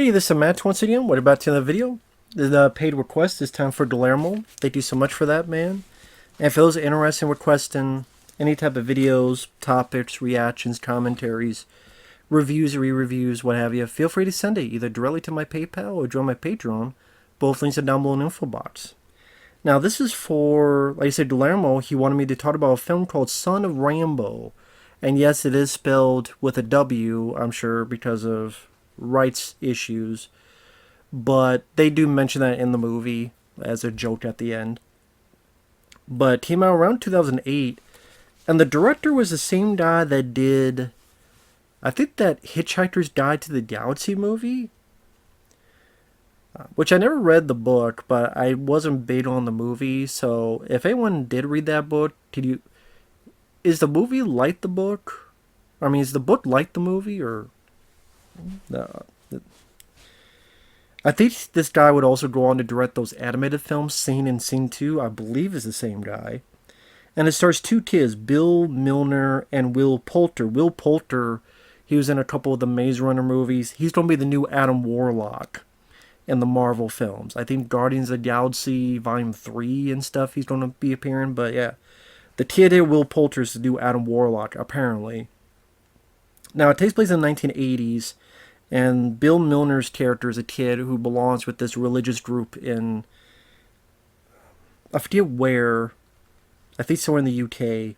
Hey, this is Matt once again. What about to the video? The paid request is time for Guillermo. Thank you so much for that, man. And for those interested in requesting any type of videos, topics, reactions, commentaries, reviews, re-reviews, what have you, feel free to send it either directly to my PayPal or join my Patreon. Both links are down below in the info box. Now, this is for, like I said, Guillermo. He wanted me to talk about a film called Son of Rambow. And yes, it is spelled with a W, I'm sure, because of rights issues. But they do mention that in the movie as a joke at the end. But came out around 2008. And the director was the same guy that did, I think, that Hitchhiker's Guide to the Galaxy movie. Which I never read the book, but I wasn't big on the movie. So if anyone did read that book, is the movie like the book? I mean, is the book like the movie, or no? I think this guy would also go on to direct those animated films, Sane and Sing 2, I believe is the same guy. And it stars two kids, Bill Milner and Will Poulter. Will Poulter, he was in a couple of the Maze Runner movies. He's going to be the new Adam Warlock in the Marvel films. I think Guardians of the Galaxy Volume 3 and stuff he's going to be appearing. But yeah, the kid here, Will Poulter, is the new Adam Warlock, apparently. Now, it takes place in the 1980s. And Bill Milner's character is a kid who belongs with this religious group in, I forget where, I think somewhere in the UK.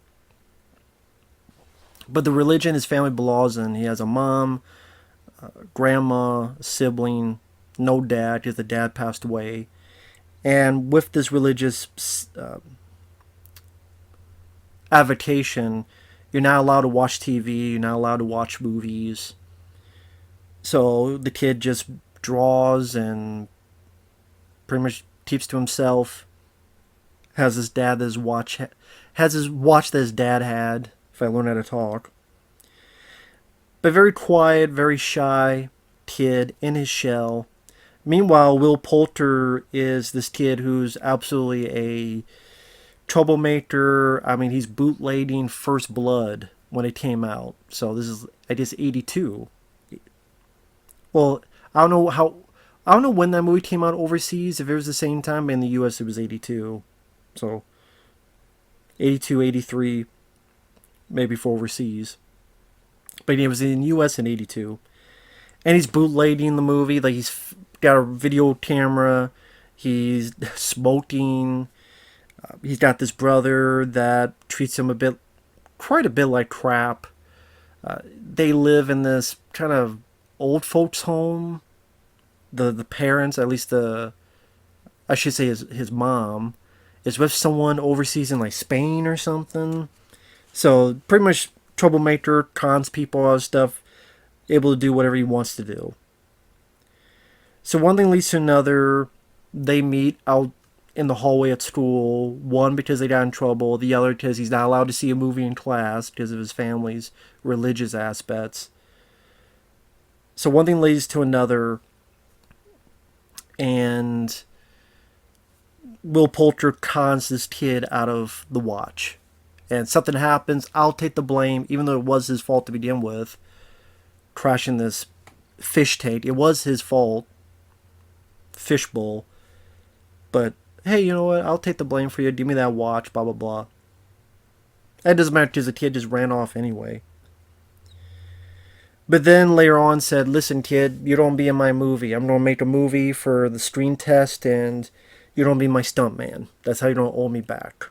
But the religion his family belongs in, he has a mom, grandma, sibling, no dad because the dad passed away. And with this religious avocation, you're not allowed to watch TV, you're not allowed to watch movies. So the kid just draws and pretty much keeps to himself. Has his dad has his watch that his dad had, if I learn how to talk. But very quiet, very shy kid in his shell. Meanwhile, Will Poulter is this kid who's absolutely a troublemaker. I mean, he's bootlegging First Blood when it came out. So this is, I guess, 82. Well, I don't know when that movie came out overseas. If it was the same time, but in the U.S. it was 82. So 82, 83, maybe for overseas. But it was in the U.S. in 82. And he's bootlegging the movie. Like, he's got a video camera. He's smoking. He's got this brother that treats him quite a bit like crap. They live in this kind of old folks home. The parents, at least I should say his mom, is with someone overseas in like Spain or something. So pretty much troublemaker, cons people, all that stuff, able to do whatever he wants to do. So one thing leads to another. They meet out in the hallway at school. One because they got in trouble. The other because he's not allowed to see a movie in class because of his family's religious aspects. So one thing leads to another, and Will Poulter cons this kid out of the watch. And something happens, I'll take the blame, even though it was his fault to begin with. Crashing this fish tank, it was his fault. Fishbowl. But, hey, you know what, I'll take the blame for you, give me that watch, blah, blah, blah. That doesn't matter because the kid just ran off anyway. But then later on said, listen, kid, you don't be in my movie. I'm going to make a movie for the screen test, and you don't be my stuntman. That's how you don't owe me back.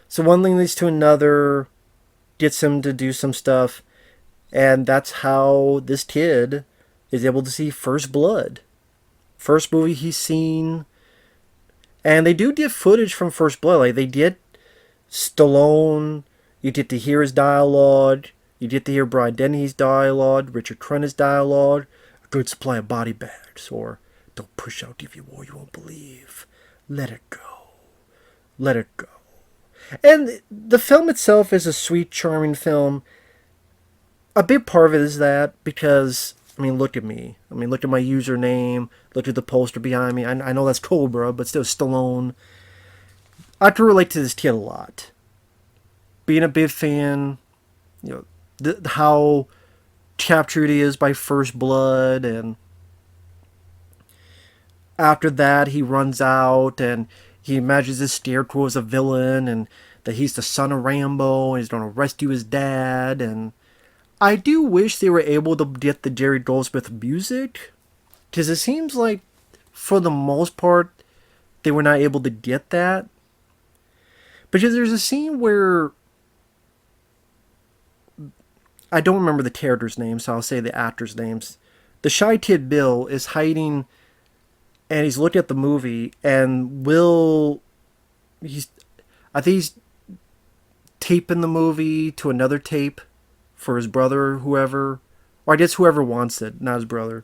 So one thing leads to another, gets him to do some stuff, and that's how this kid is able to see First Blood. First movie he's seen. And they do get footage from First Blood. Like, they get Stallone, you get to hear his dialogue. You get to hear Brian Dennehy's dialogue, Richard Crenna's dialogue, a good supply of body bags, or don't push out if you war you won't believe. Let it go. Let it go. And the film itself is a sweet, charming film. A big part of it is that because, I mean, look at me. I mean, look at my username. Look at the poster behind me. I know that's Cobra, but still Stallone. I can relate to this kid a lot. Being a big fan, you know, how captured he is by First Blood, and after that, he runs out and he imagines his scarecrow as a villain and that he's the son of Rambo and he's going to rescue his dad. And I do wish they were able to get the Jerry Goldsmith music, because it seems like for the most part they were not able to get that. Because there's a scene where I don't remember the character's name, so I'll say the actor's names. The shy kid Bill is hiding, and he's looking at the movie, and I think he's taping the movie to another tape for his brother or whoever, or I guess whoever wants it, not his brother.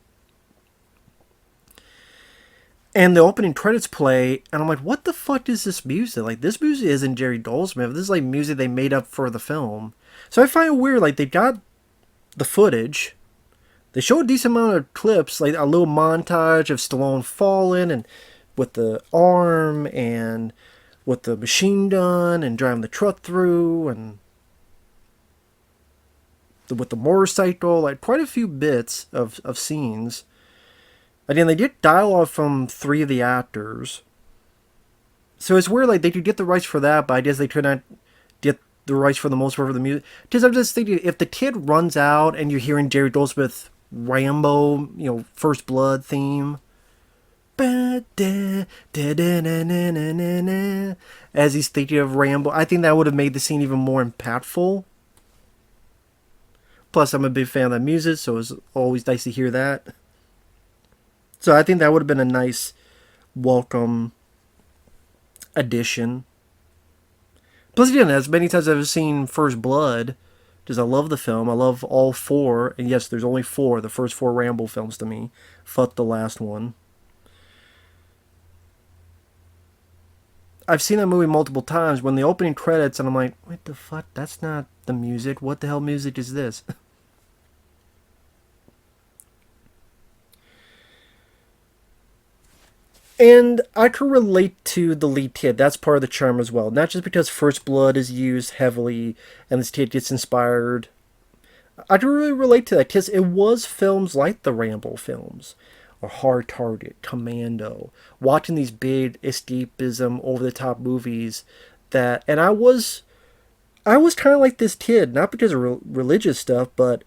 And the opening credits play, and I'm like, what the fuck is this music? Like, this music isn't Jerry Goldsmith. This is like music they made up for the film. So I find it weird. Like, they got the footage. They show a decent amount of clips, like a little montage of Stallone falling and with the arm and with the machine gun and driving the truck through and with the motorcycle. Like, quite a few bits of scenes. Again, they get dialogue from 3 of the actors. So it's weird, like, they could get the rights for that, but I guess they could not get the rights for the most part for the music. Because I'm just thinking, if the kid runs out and you're hearing Jerry Goldsmith Rambo, First Blood theme, as he's thinking of Rambo, I think that would have made the scene even more impactful. Plus, I'm a big fan of that music, so it's always nice to hear that. So I think that would have been a nice, welcome addition. Plus, again, as many times as I've seen First Blood, because I love the film, I love all 4, and yes, there's only 4, the first 4 Rambo films to me. Fuck the last one. I've seen that movie multiple times. When the opening credits, and I'm like, what the fuck? That's not the music. What the hell music is this? And I can relate to the lead kid. That's part of the charm as well. Not just because First Blood is used heavily and this kid gets inspired. I can really relate to that because it was films like the Rambo films, or Hard Target, Commando, watching these big escapism, over-the-top movies that... And I was kind of like this kid, not because of religious stuff, but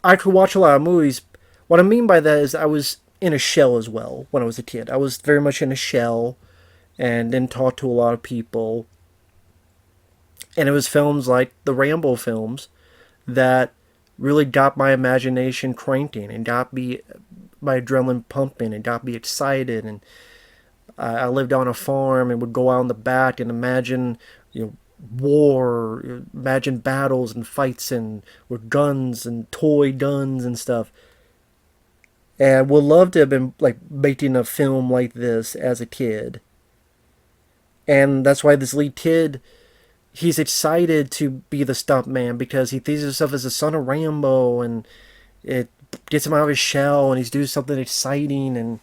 I could watch a lot of movies. What I mean by that is I was in a shell as well when I was a kid. I was very much in a shell and didn't talk to a lot of people. And it was films like the Rambo films that really got my imagination cranking and got me my adrenaline pumping and got me excited. And I lived on a farm and would go out in the back and imagine, war, imagine battles and fights and with guns and toy guns and stuff. And would love to have been like making a film like this as a kid. And that's why this lead kid, he's excited to be the stunt man because he thinks of himself as the son of Rambo, and it gets him out of his shell and he's doing something exciting. And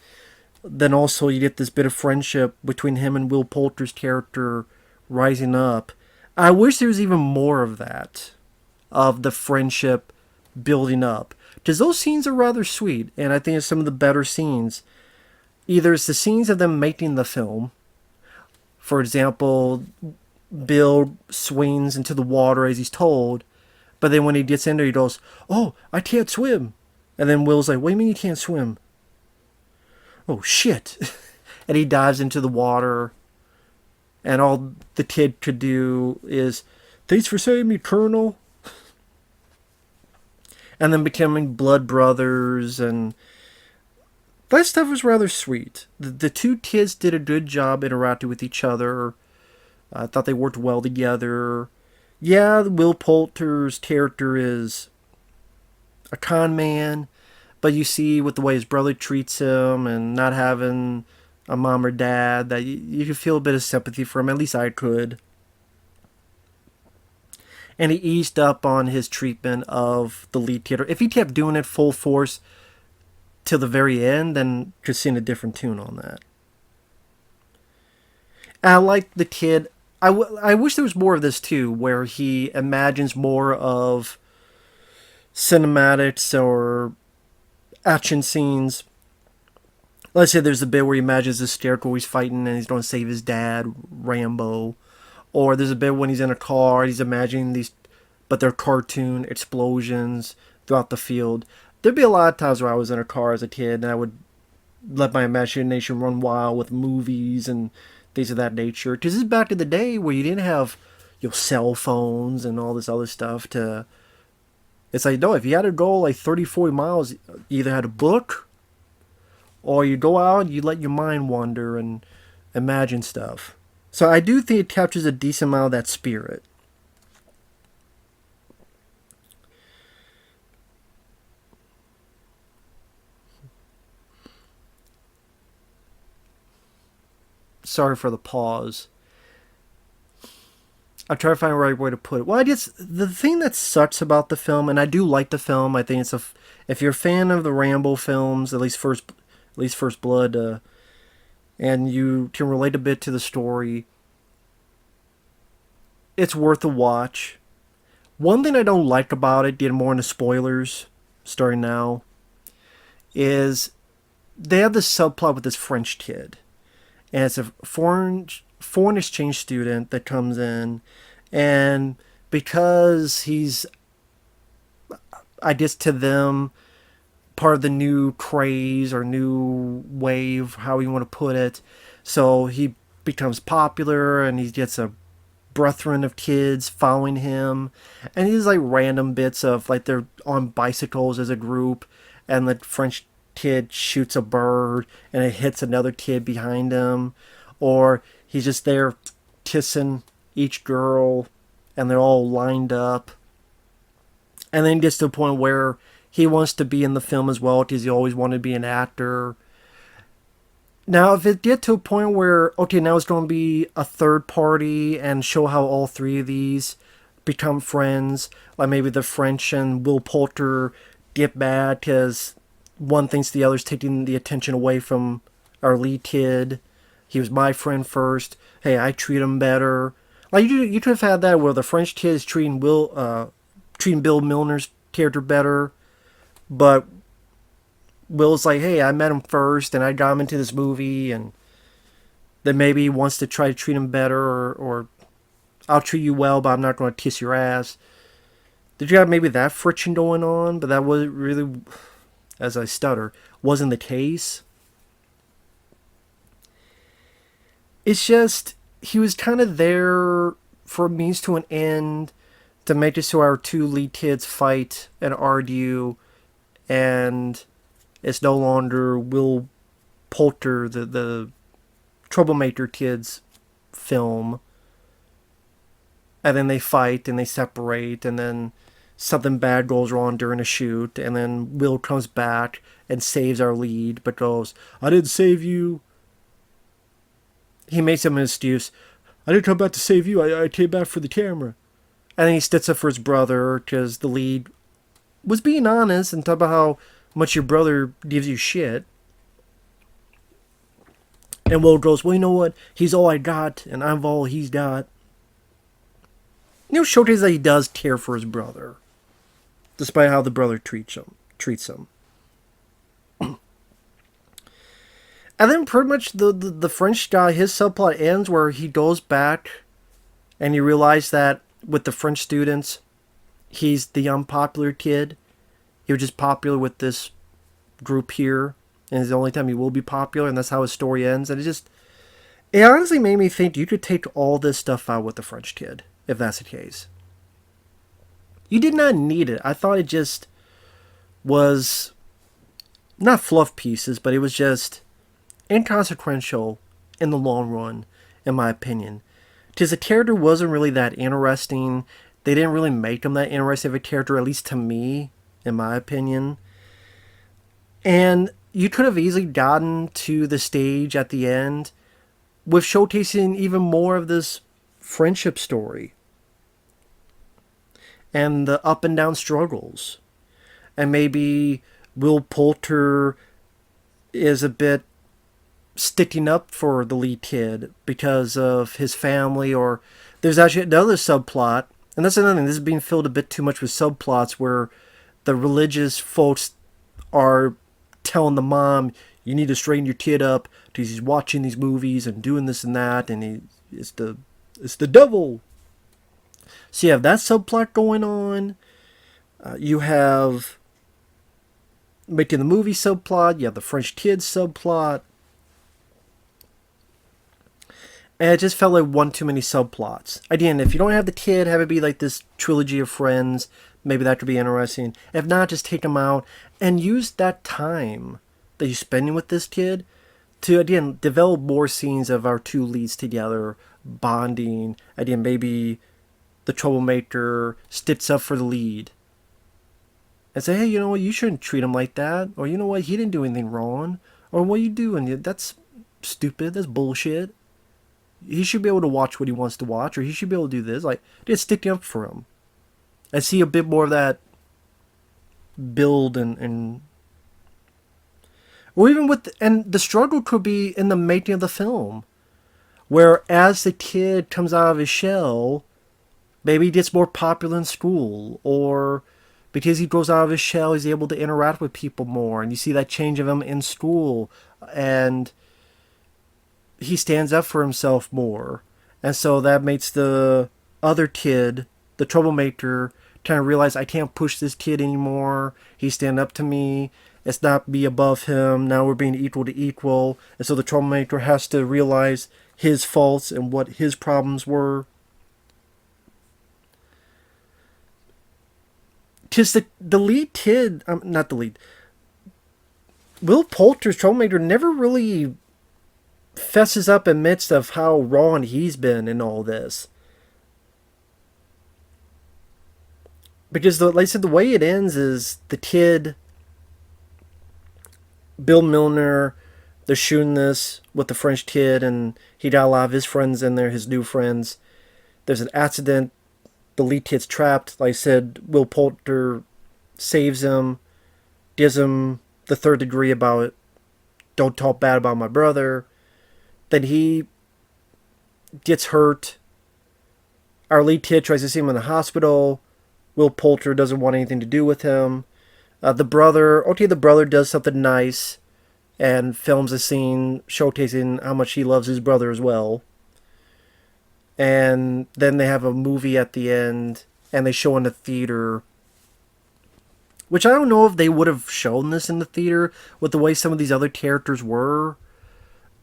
then also you get this bit of friendship between him and Will Poulter's character rising up. I wish there was even more of that, of the friendship building up. Because those scenes are rather sweet, and I think it's some of the better scenes. Either it's the scenes of them making the film. For example, Bill swings into the water as he's told, but then when he gets in there, he goes, "Oh, I can't swim." And then Will's like, "What do you mean you can't swim?" "Oh, shit." And he dives into the water, and all the kid could do is, "Thanks for saving me, Colonel." And then becoming blood brothers, and that stuff was rather sweet. The 2 kids did a good job interacting with each other. I thought they worked well together. Yeah, Will Poulter's character is a con man, but you see with the way his brother treats him and not having a mom or dad that you can feel a bit of sympathy for him. At least I could. And he eased up on his treatment of the lead kid. If he kept doing it full force till the very end, then could sing a different tune on that. And I like the kid. I wish there was more of this too, where he imagines more of cinematics or action scenes. Let's say there's a bit where he imagines this character he's fighting and he's going to save his dad, Rambo. Or there's a bit when he's in a car, he's imagining these, but they're cartoon explosions throughout the field. There'd be a lot of times where I was in a car as a kid and I would let my imagination run wild with movies and things of that nature. Because this is back in the day where you didn't have cell phones and all this other stuff to... It's like, no, if you had to go like 30, 40 miles, you either had a book or you go out and you let your mind wander and imagine stuff. So I do think it captures a decent amount of that spirit. Sorry for the pause. I try to find the right way to put it. Well, I guess the thing that sucks about the film, and I do like the film. I think it's a. If you're a fan of the Rambo films, at least First Blood, and you can relate a bit to the story, it's worth a watch. One thing I don't like about it, getting more into spoilers, starting now, is they have this subplot with this French kid, and it's a foreign exchange student that comes in, and because he's, I guess to them, part of the new craze or new wave, how you want to put it, so he becomes popular and he gets a brethren of kids following him, and he's like random bits of like they're on bicycles as a group and the French kid shoots a bird and it hits another kid behind him, or he's just there kissing each girl and they're all lined up, and then gets to the point where he wants to be in the film as well because he always wanted to be an actor. Now, if it get to a point where, okay, now it's going to be a third party and show how all three of these become friends, like maybe the French and Will Poulter get mad because one thinks the other's taking the attention away from our lead kid. He was my friend first. Hey, I treat him better. Like you could have had that where the French kid is treating Bill Milner's character better, but Will's like, hey, I met him first and I got him into this movie, and then maybe he wants to try to treat him better, or I'll treat you well, but I'm not going to kiss your ass. Did you have maybe that friction going on? But that wasn't really, as I stutter, wasn't the case. It's just, he was kind of there for a means to an end to make it so our two lead kids fight and argue, and it's no longer Will Poulter, the troublemaker kids film. And then they fight and they separate, and then something bad goes wrong during a shoot, and then Will comes back and saves our lead, but goes, I didn't save you. He makes him an excuse. I didn't come back to save you. I came back for the camera. And then he sticks up for his brother because the lead was being honest and talk about how much your brother gives you shit. And Will goes, well, you know what? He's all I got, and I'm all he's got. Showcase that he does care for his brother, despite how the brother treats him. And then pretty much the French guy, his subplot ends where he goes back and you realize that with the French students, he's the unpopular kid. He was just popular with this group here, and it's the only time he will be popular, and that's how his story ends. And it honestly made me think you could take all this stuff out with the French kid, if that's the case. You did not need it. I thought it just was not fluff pieces, but it was just inconsequential in the long run, in my opinion. Because the character wasn't really that interesting. They didn't really make him that interesting of a character, at least to me, in my opinion. And you could have easily gotten to the stage at the end with showcasing even more of this friendship story and the up and down struggles. And maybe Will Poulter is a bit sticking up for the lead kid because of his family, or there's actually another subplot, and that's another thing, this is being filled a bit too much with subplots where the religious folks are telling the mom, you need to straighten your kid up because he's watching these movies and doing this and that, and it's the devil. So you have that subplot going on. You have making the movie subplot. You have the French kid subplot. And it just felt like one too many subplots. Again, if you don't have the kid, have it be like this trilogy of friends. Maybe that could be interesting. If not, just take them out and use that time that you're spending with this kid to, again, develop more scenes of our two leads together, bonding. Again, maybe the troublemaker sticks up for the lead and say, hey, you know what, you shouldn't treat him like that. Or, you know what, he didn't do anything wrong. Or, what are you doing? That's stupid. That's bullshit. He should be able to watch what he wants to watch, or he should be able to do this. Like, just stick up for him. I see a bit more of that build and or even with, and the struggle could be in the making of the film, where as the kid comes out of his shell, maybe he gets more popular in school, or because he grows out of his shell, he's able to interact with people more, and you see that change of him in school, and he stands up for himself more. And so that makes the other kid, the troublemaker, kind of realize, I can't push this kid anymore. He's standing up to me. It's not me above him. Now we're being equal to equal. And so the troublemaker has to realize his faults and what his problems were. Because the lead kid, not the lead, Will Poulter's troublemaker never really fesses up amidst of how wrong he's been in all this. Because, like I said, the way it ends is the kid, Bill Milner, they're shooting this with the French kid, and he got a lot of his friends in there, his new friends. There's an accident. The lead kid's trapped. Like I said, Will Poulter saves him, gives him the third degree about it. Don't talk bad about my brother. Then he gets hurt. Our lead kid tries to see him in the hospital. Will Poulter doesn't want anything to do with him. The brother does something nice and films a scene showcasing how much he loves his brother as well. And then they have a movie at the end, and they show in the theater, which I don't know if they would have shown this in the theater with the way some of these other characters were.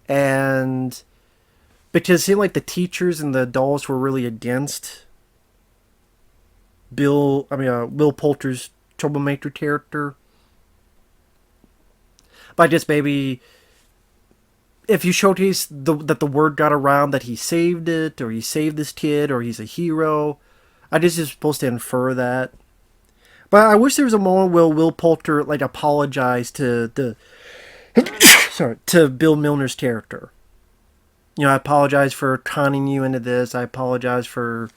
And because it seemed like the teachers and the adults were really against Will Poulter's troublemaker character. But just maybe if you showcase that the word got around that he saved it, or he saved this kid, or he's a hero, I just is supposed to infer that. But I wish there was a moment where Will Poulter like apologized to to Bill Milner's character. You know, I apologize for conning you into this. I apologize for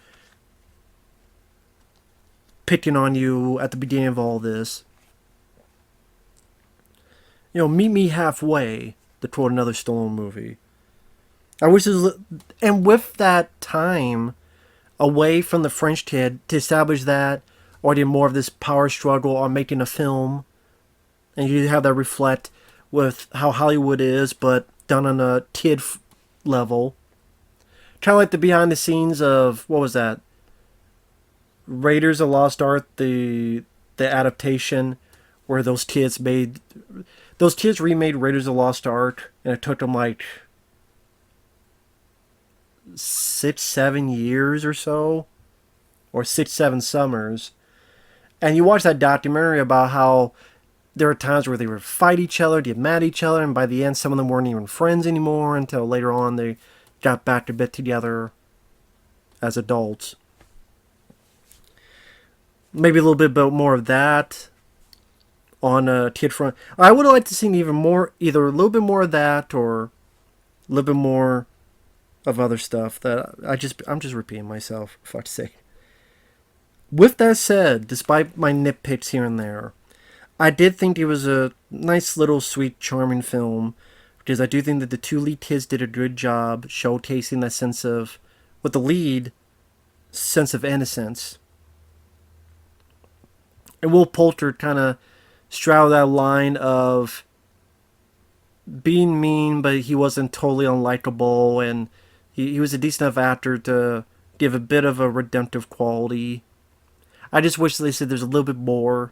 picking on you at the beginning of all this. You know, meet me halfway, to quote another Stallone movie. I wish there was, and with that time away from the French kid to establish that, or did more of this power struggle on making a film, and you have that reflect with how Hollywood is, but done on a kid level. Kind of like the behind the scenes of, what was that? Raiders of the Lost Ark, the adaptation, where those kids remade Raiders of the Lost Ark, and it took them like 6-7 years or so, or 6-7 summers. And you watch that documentary about how there were times where they would fight each other, get mad at each other, and by the end, some of them weren't even friends anymore until later on they got back to bed together as adults. Maybe a little bit more of that on a kid front. I would have liked to see even more, either a little bit more of that or a little bit more of other stuff that I'm just repeating myself, for fuck's sake. With that said, despite my nitpicks here and there, I did think it was a nice little sweet charming film, because I do think that the two lead kids did a good job showcasing that sense of, with the lead, sense of innocence. And Will Poulter kind of straddled that line of being mean, but he wasn't totally unlikable, and he was a decent enough actor to give a bit of a redemptive quality. I just wish they said there's a little bit more.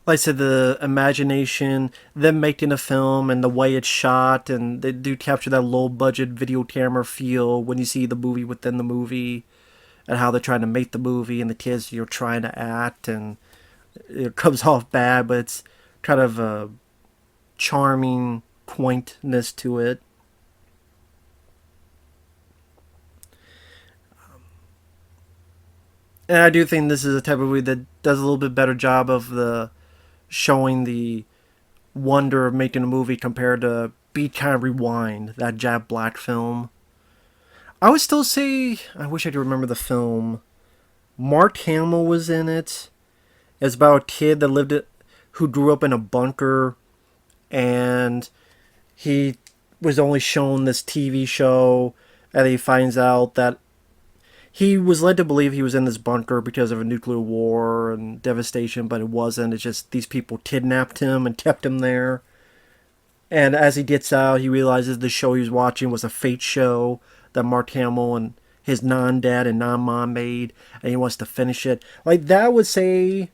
Like I said, the imagination, them making a film and the way it's shot, and they do capture that low budget video camera feel when you see the movie within the movie, and how they're trying to make the movie, and the kids you're trying to act, and it comes off bad, but it's kind of a charming quaintness to it. And I do think this is a type of movie that does a little bit better job of the showing the wonder of making a movie compared to Be Kind of Rewind, that Jack Black film. I would still say, I wish I could remember the film. Mark Hamill was in it. It's about a kid that who grew up in a bunker, and he was only shown this TV show, and he finds out that he was led to believe he was in this bunker because of a nuclear war and devastation, but it wasn't. It's just these people kidnapped him and kept him there. And as he gets out, he realizes the show he was watching was a fake show that Mark Hamill and his non-dad and non-mom made, and he wants to finish it. Like, that would say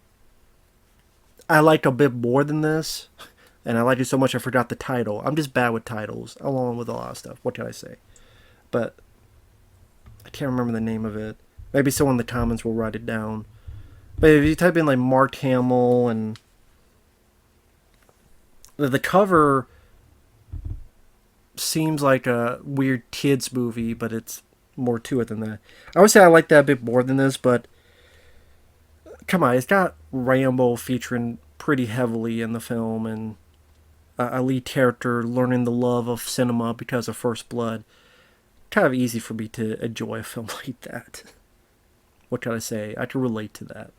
I like a bit more than this, and I liked it so much I forgot the title. I'm just bad with titles, along with a lot of stuff. What can I say? But I can't remember the name of it. Maybe someone in the comments will write it down. But if you type in like Mark Hamill and the cover seems like a weird kids movie, but it's more to it than that. I would say I like that a bit more than this, but come on, it's got Rambo featuring pretty heavily in the film, and a lead character learning the love of cinema because of First Blood. Kind of easy for me to enjoy a film like that. What can I say? I can relate to that.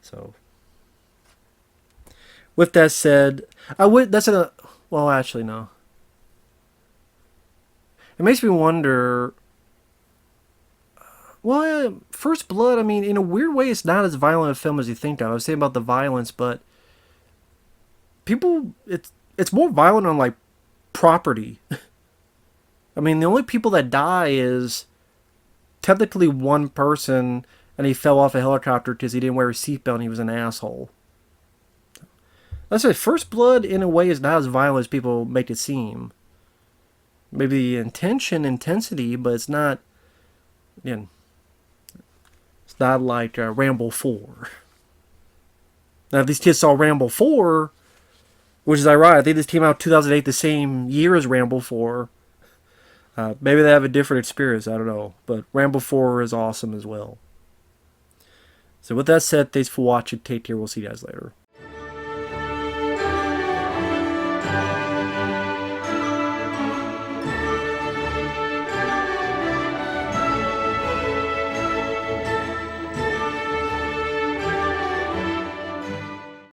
So, with that said, I would. That's a. Well, actually, no. It makes me wonder. Well, First Blood. I mean, in a weird way, it's not as violent a film as you think of. I was saying about the violence, but people, it's more violent on like property. I mean, the only people that die is technically one person, and he fell off a helicopter because he didn't wear a seatbelt and he was an asshole. That's why First Blood, in a way, is not as violent as people make it seem. Maybe the intensity, but it's not. Again, it's not like Rambo 4. Now, if these kids saw Rambo 4, which is ironic, I think this came out 2008, the same year as Rambo 4. Maybe they have a different experience, I don't know. But Rambo 4 is awesome as well. So with that said, thanks for watching. Take care. We'll see you guys later.